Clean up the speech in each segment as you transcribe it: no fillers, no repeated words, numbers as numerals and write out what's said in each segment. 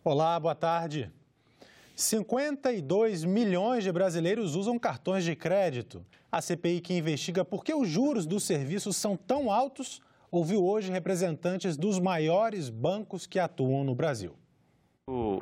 Olá, boa tarde. 52 milhões de brasileiros usam cartões de crédito. A CPI que investiga por que os juros dos serviços são tão altos ouviu hoje representantes dos maiores bancos que atuam no Brasil.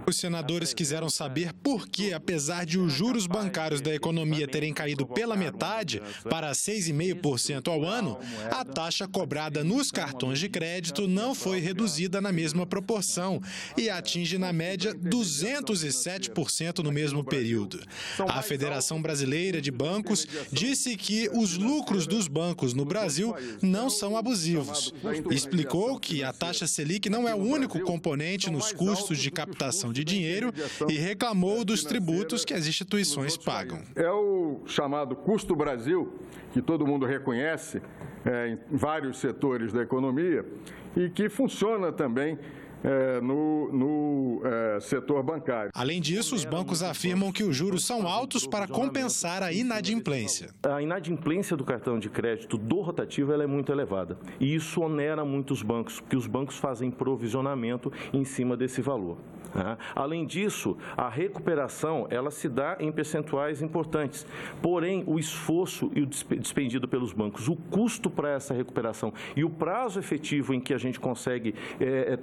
Os senadores quiseram saber por que, apesar de os juros bancários da economia terem caído pela metade, para 6,5% ao ano, a taxa cobrada nos cartões de crédito não foi reduzida na mesma proporção e atinge, na média, 207% no mesmo período. A Federação Brasileira de Bancos disse que os lucros dos bancos no Brasil não são abusivos. Explicou que a taxa Selic não é o único componente nos custos de captação de dinheiro e reclamou dos tributos que as instituições pagam. É o chamado custo Brasil, que todo mundo reconhece em vários setores da economia e que funciona também no setor bancário. Além disso, os bancos afirmam que os juros são altos para compensar a inadimplência. A inadimplência do cartão de crédito do rotativo ela é muito elevada e isso onera muito os bancos, porque os bancos fazem provisionamento em cima desse valor. Além disso, a recuperação ela se dá em percentuais importantes, porém o esforço e o despendido pelos bancos, o custo para essa recuperação e o prazo efetivo em que a gente consegue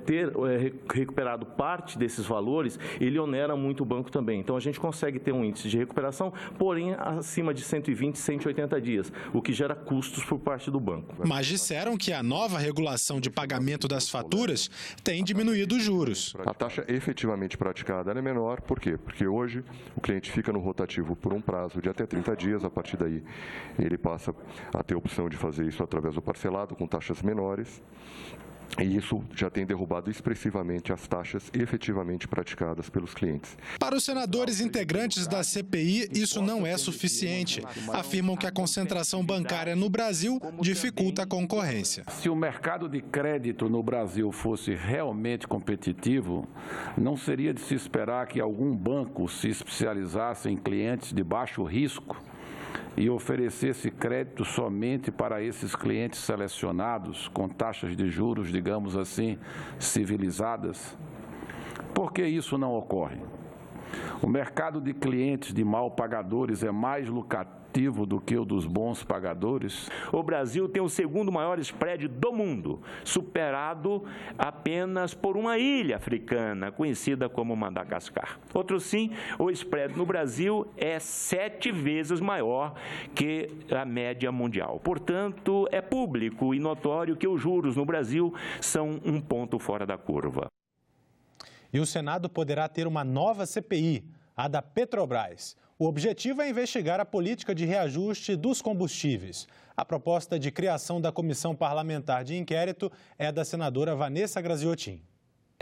ter recuperado parte desses valores, ele onera muito o banco também. Então a gente consegue ter um índice de recuperação, porém acima de 120, 180 dias, o que gera custos por parte do banco. Mas disseram que a nova regulação de pagamento das faturas tem diminuído os juros. A taxa efetivamente praticada é menor, por quê? Porque hoje o cliente fica no rotativo por um prazo de até 30 dias, a partir daí ele passa a ter a opção de fazer isso através do parcelado com taxas menores. E isso já tem derrubado expressivamente as taxas efetivamente praticadas pelos clientes. Para os senadores integrantes da CPI, isso não é suficiente. Afirmam que a concentração bancária no Brasil dificulta a concorrência. Se o mercado de crédito no Brasil fosse realmente competitivo, não seria de se esperar que algum banco se especializasse em clientes de baixo risco e oferecesse crédito somente para esses clientes selecionados com taxas de juros, digamos assim, civilizadas. Por que isso não ocorre? O mercado de clientes de mal pagadores é mais lucrativo do que o dos bons pagadores. O Brasil tem o segundo maior spread do mundo, superado apenas por uma ilha africana, conhecida como Madagascar. Outro sim, o spread no Brasil é 7 vezes maior que a média mundial. Portanto, é público e notório que os juros no Brasil são um ponto fora da curva. E o Senado poderá ter uma nova CPI, a da Petrobras. O objetivo é investigar a política de reajuste dos combustíveis. A proposta de criação da comissão parlamentar de inquérito é da senadora Vanessa Graziotin.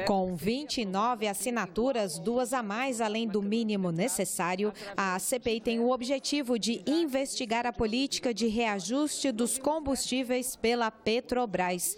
Com 29 assinaturas, 2 a mais além do mínimo necessário, a CPI tem o objetivo de investigar a política de reajuste dos combustíveis pela Petrobras.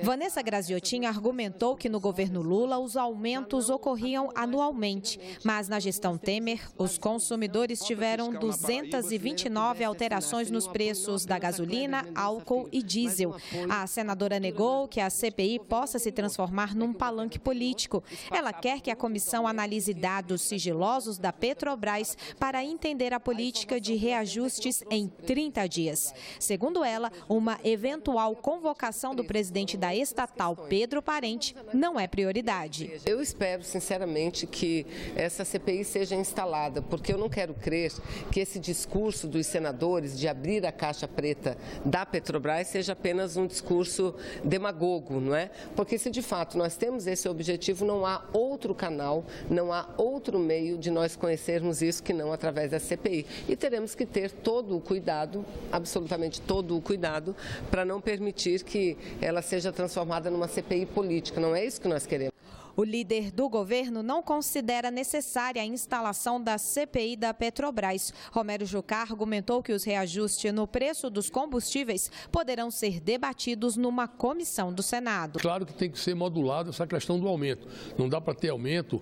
Vanessa Graziotin argumentou que no governo Lula os aumentos ocorriam anualmente, mas na gestão Temer os consumidores tiveram 229 alterações nos preços da gasolina, álcool e diesel. A senadora negou que a CPI possa se transformar num palanque político. Ela quer que a comissão analise dados sigilosos da Petrobras para entender a política de reajustes em 30 dias. Segundo ela, uma eventual convocação do presidente da estatal, Pedro Parente, não é prioridade. Eu espero, sinceramente, que essa CPI seja instalada, porque eu não quero crer que esse discurso dos senadores de abrir a caixa preta da Petrobras seja apenas um discurso demagogo, não é? Porque se de fato nós temos esse objetivo, não há outro canal, não há outro meio de nós conhecermos isso que não através da CPI. E teremos que ter todo o cuidado, absolutamente todo o cuidado, para não permitir que ela seja transformada numa CPI política. Não é isso que nós queremos. O líder do governo não considera necessária a instalação da CPI da Petrobras. Romero Jucá argumentou que os reajustes no preço dos combustíveis poderão ser debatidos numa comissão do Senado. Claro que tem que ser modulado essa questão do aumento. Não dá para ter aumento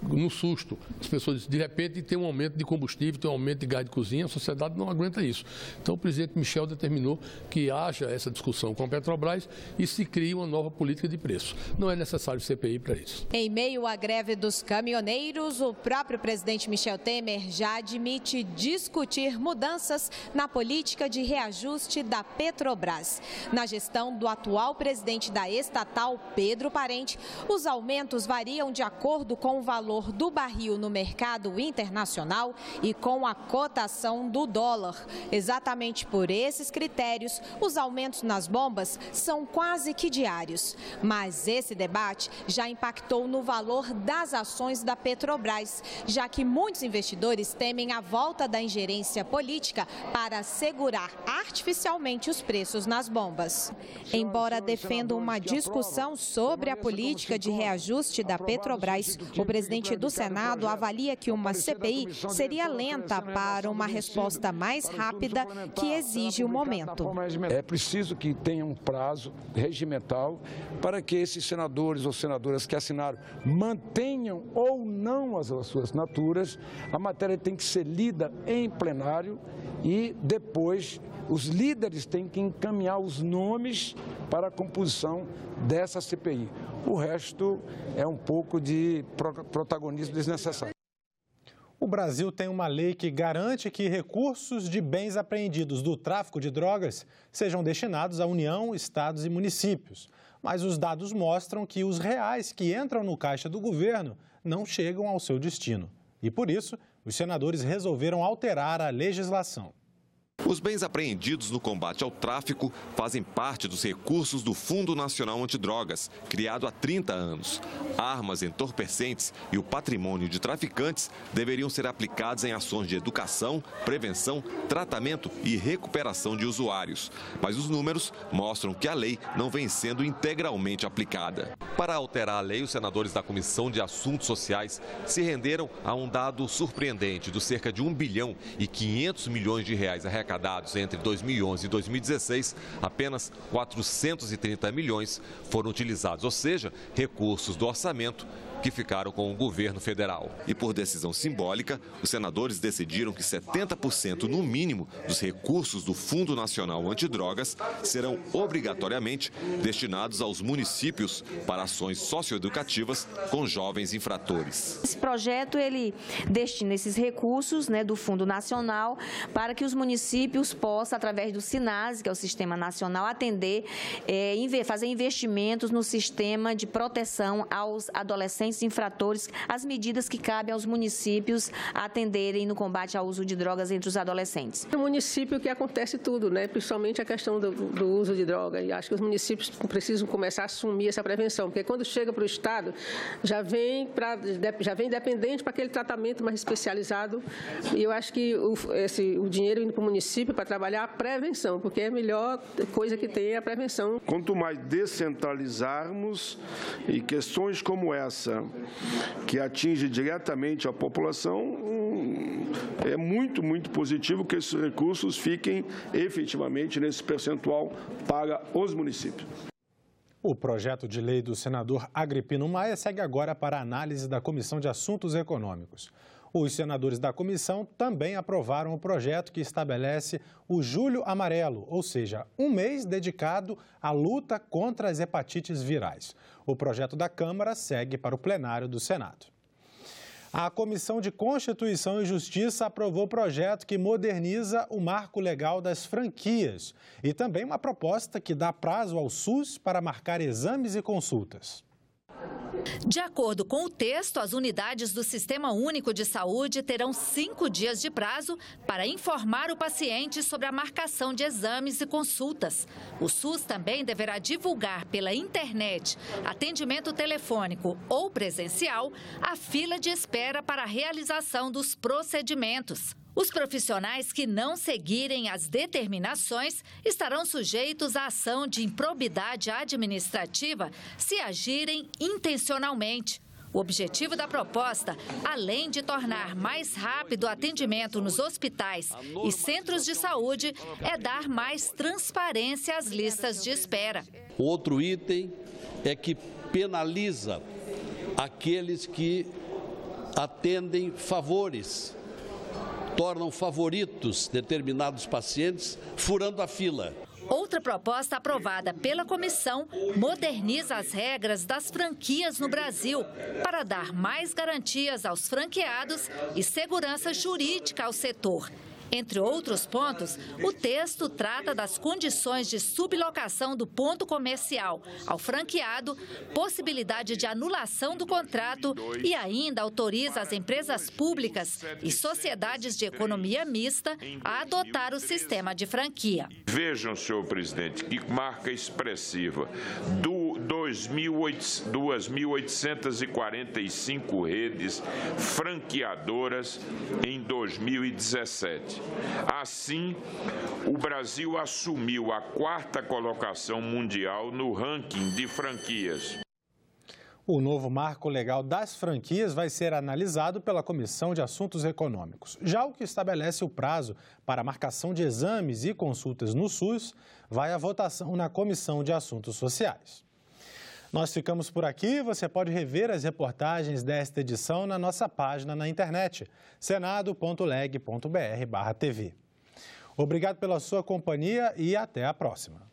no susto. As pessoas, de repente, tem um aumento de combustível, tem um aumento de gás de cozinha, a sociedade não aguenta isso. Então, o presidente Michel determinou que haja essa discussão com a Petrobras e se crie uma nova política de preço. Não é necessário trabalho de CPI para isso. Em meio à greve dos caminhoneiros, o próprio presidente Michel Temer já admite discutir mudanças na política de reajuste da Petrobras. Na gestão do atual presidente da estatal, Pedro Parente, os aumentos variam de acordo com o valor do barril no mercado internacional e com a cotação do dólar. Exatamente por esses critérios, os aumentos nas bombas são quase que diários. Mas esse debate já impactou no valor das ações da Petrobras, já que muitos investidores temem a volta da ingerência política para segurar artificialmente os preços nas bombas. Embora defendam uma discussão sobre a política de reajuste da Petrobras, o presidente do Senado avalia que uma CPI seria lenta para uma resposta mais rápida que exige o momento. É preciso que tenha um prazo regimental para que esses senadores ou senadoras que assinaram mantenham ou não as suas assinaturas. A matéria tem que ser lida em plenário e depois os líderes têm que encaminhar os nomes para a composição dessa CPI. O resto é um pouco de protagonismo desnecessário. O Brasil tem uma lei que garante que recursos de bens apreendidos do tráfico de drogas sejam destinados à União, estados e municípios. Mas os dados mostram que os reais que entram no caixa do governo não chegam ao seu destino. E por isso, os senadores resolveram alterar a legislação. Os bens apreendidos no combate ao tráfico fazem parte dos recursos do Fundo Nacional Antidrogas, criado há 30 anos. Armas, entorpecentes e o patrimônio de traficantes deveriam ser aplicados em ações de educação, prevenção, tratamento e recuperação de usuários. Mas os números mostram que a lei não vem sendo integralmente aplicada. Para alterar a lei, os senadores da Comissão de Assuntos Sociais se renderam a um dado surpreendente dos cerca de 1 bilhão e 500 milhões de reais arrecadados entre 2011 e 2016, apenas 430 milhões foram utilizados, ou seja, recursos do orçamento que ficaram com o governo federal. E por decisão simbólica, os senadores decidiram que 70% no mínimo dos recursos do Fundo Nacional Antidrogas serão obrigatoriamente destinados aos municípios para ações socioeducativas com jovens infratores. Esse projeto, ele destina esses recursos, do Fundo Nacional para que os municípios possam, através do SINASE, que é o Sistema Nacional, atender, fazer investimentos no sistema de proteção aos adolescentes infratores, as medidas que cabem aos municípios atenderem no combate ao uso de drogas entre os adolescentes. No município que acontece tudo, principalmente a questão do uso de droga, e acho que os municípios precisam começar a assumir essa prevenção, porque quando chega para o Estado, já vem dependente para aquele tratamento mais especializado, e eu acho que o dinheiro indo para o município para trabalhar a prevenção, porque é a melhor coisa que tem a prevenção. Quanto mais descentralizarmos e questões como essa, que atinge diretamente a população, é muito, muito positivo que esses recursos fiquem efetivamente nesse percentual para os municípios. O projeto de lei do senador Agripino Maia segue agora para a análise da Comissão de Assuntos Econômicos. Os senadores da comissão também aprovaram o projeto que estabelece o Julho Amarelo, ou seja, um mês dedicado à luta contra as hepatites virais. O projeto da Câmara segue para o plenário do Senado. A Comissão de Constituição e Justiça aprovou o projeto que moderniza o marco legal das franquias e também uma proposta que dá prazo ao SUS para marcar exames e consultas. De acordo com o texto, as unidades do Sistema Único de Saúde terão 5 dias de prazo para informar o paciente sobre a marcação de exames e consultas. O SUS também deverá divulgar pela internet, atendimento telefônico ou presencial, a fila de espera para a realização dos procedimentos. Os profissionais que não seguirem as determinações estarão sujeitos à ação de improbidade administrativa se agirem intencionalmente. O objetivo da proposta, além de tornar mais rápido o atendimento nos hospitais e centros de saúde, é dar mais transparência às listas de espera. Outro item é que penaliza aqueles que atendem favores, tornam favoritos determinados pacientes, furando a fila. Outra proposta aprovada pela comissão moderniza as regras das franquias no Brasil para dar mais garantias aos franqueados e segurança jurídica ao setor. Entre outros pontos, o texto trata das condições de sublocação do ponto comercial ao franqueado, possibilidade de anulação do contrato e ainda autoriza as empresas públicas e sociedades de economia mista a adotar o sistema de franquia. Vejam, senhor presidente, que marca expressiva. 2.845 redes franqueadoras em 2017. Assim, o Brasil assumiu a 4ª colocação mundial no ranking de franquias. O novo marco legal das franquias vai ser analisado pela Comissão de Assuntos Econômicos. Já o que estabelece o prazo para a marcação de exames e consultas no SUS vai à votação na Comissão de Assuntos Sociais. Nós ficamos por aqui. Você pode rever as reportagens desta edição na nossa página na internet, senado.leg.br/tv. Obrigado pela sua companhia e até a próxima.